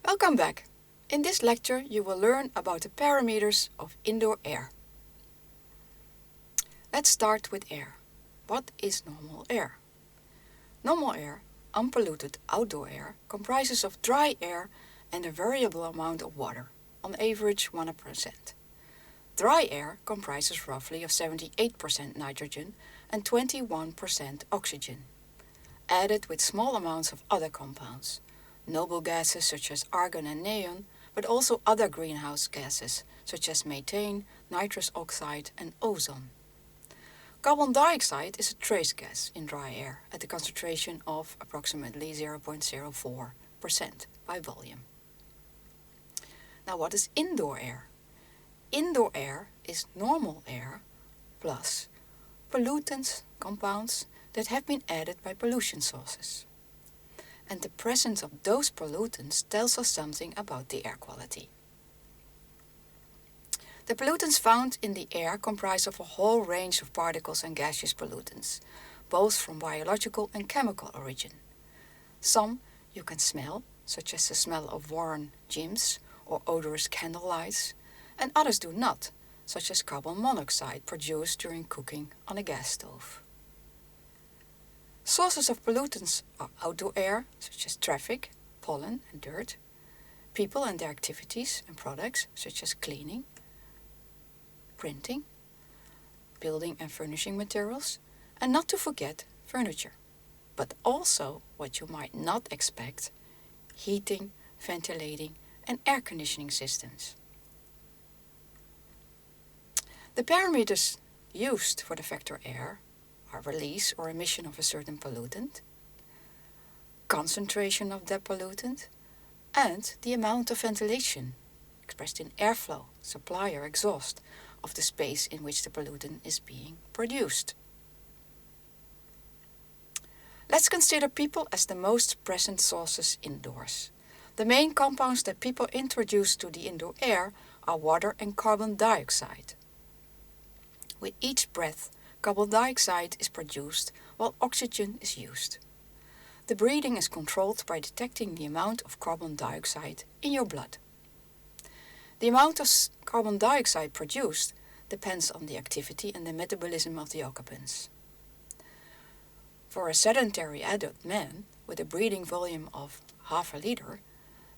Welcome back. In this lecture you will learn about the parameters of indoor air. Let's start with air. What is normal air? Normal air, unpolluted outdoor air, comprises of dry air and a variable amount of water, on average 1%. Dry air comprises roughly of 78% nitrogen and 21% oxygen, added with small amounts of other compounds, noble gases such as argon and neon, but also other greenhouse gases such as methane, nitrous oxide and ozone. Carbon dioxide is a trace gas in dry air at a concentration of approximately 0.04% by volume. Now what is indoor air? Indoor air is normal air plus pollutants, compounds that have been added by pollution sources. And the presence of those pollutants tells us something about the air quality. The pollutants found in the air comprise of a whole range of particles and gaseous pollutants, both from biological and chemical origin. Some you can smell, such as the smell of worn gyms or odorous candle lights, and others do not, such as carbon monoxide produced during cooking on a gas stove. Sources of pollutants are outdoor air, such as traffic, pollen and dirt, people and their activities and products, such as cleaning, printing, building and furnishing materials, and not to forget furniture, but also what you might not expect, heating, ventilating, and air conditioning systems. The parameters used for the factor air are release or emission of a certain pollutant, concentration of that pollutant, and the amount of ventilation, expressed in airflow, supply or exhaust, of the space in which the pollutant is being produced. Let's consider people as the most present sources indoors. The main compounds that people introduce to the indoor air are water and carbon dioxide. With each breath, carbon dioxide is produced while oxygen is used. The breathing is controlled by detecting the amount of carbon dioxide in your blood. The amount of carbon dioxide produced depends on the activity and the metabolism of the occupants. For a sedentary adult man with a breathing volume of half a liter,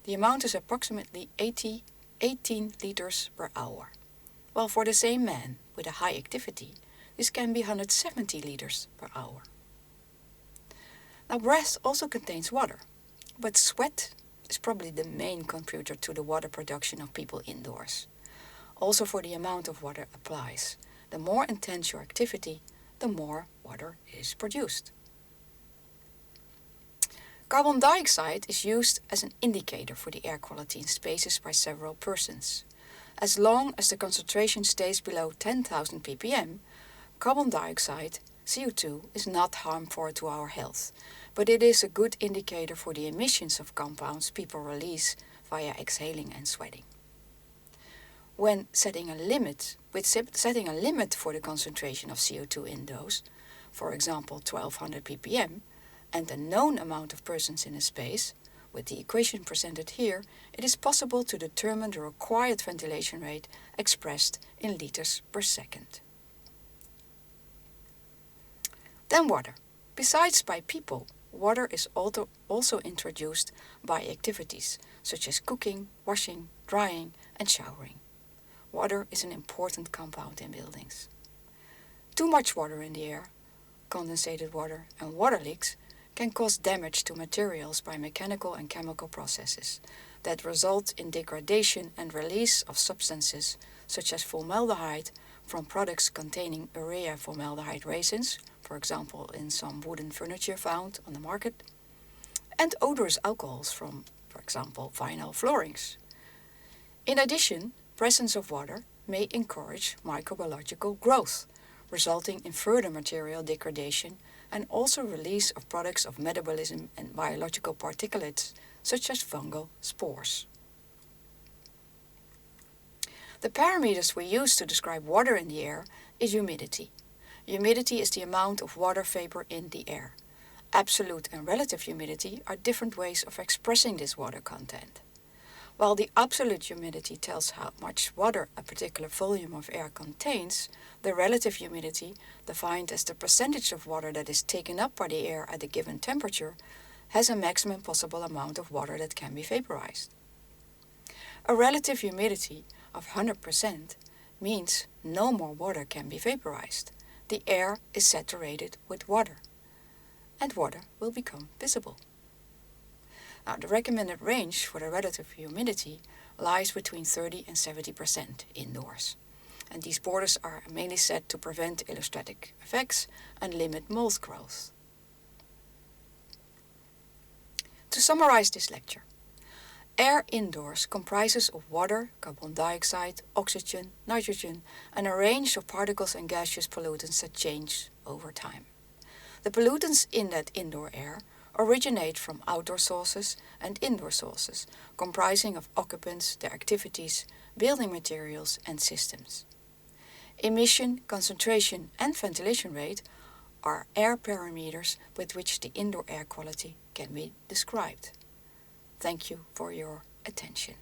the amount is approximately 18 liters per hour, while for the same man with a high activity, this can be 170 liters per hour. Now, breath also contains water, but sweat is probably the main contributor to the water production of people indoors. Also for the amount of water applies. The more intense your activity, the more water is produced. Carbon dioxide is used as an indicator for the air quality in spaces by several persons. As long as the concentration stays below 10,000 ppm, carbon dioxide, CO2, is not harmful to our health, but it is a good indicator for the emissions of compounds people release via exhaling and sweating. When setting a limit for the concentration of CO2 indoors, for example 1200 ppm, and the known amount of persons in a space, with the equation presented here, it is possible to determine the required ventilation rate expressed in liters per second. Then water. Besides by people, water is also introduced by activities such as cooking, washing, drying, and showering. Water is an important compound in buildings. Too much water in the air, condensated water, and water leaks can cause damage to materials by mechanical and chemical processes that result in degradation and release of substances such as formaldehyde from products containing urea formaldehyde resins, for example in some wooden furniture found on the market, and odorous alcohols from, for example, vinyl floorings. In addition, presence of water may encourage microbiological growth, resulting in further material degradation and also release of products of metabolism and biological particulates such as fungal spores. The parameters we use to describe water in the air is humidity. Humidity is the amount of water vapor in the air. Absolute and relative humidity are different ways of expressing this water content. While the absolute humidity tells how much water a particular volume of air contains, the relative humidity, defined as the percentage of water that is taken up by the air at a given temperature, has a maximum possible amount of water that can be vaporized. A relative humidity of 100% means no more water can be vaporized. The air is saturated with water, and water will become visible. Now, the recommended range for the relative humidity lies between 30 and 70% indoors, and these borders are mainly set to prevent allostatic effects and limit mold growth. To summarize this lecture, air indoors comprises of water, carbon dioxide, oxygen, nitrogen, and a range of particles and gaseous pollutants that change over time. The pollutants in that indoor air originate from outdoor sources and indoor sources, comprising of occupants, their activities, building materials, and systems. Emission, concentration, and ventilation rate are air parameters with which the indoor air quality can be described. Thank you for your attention.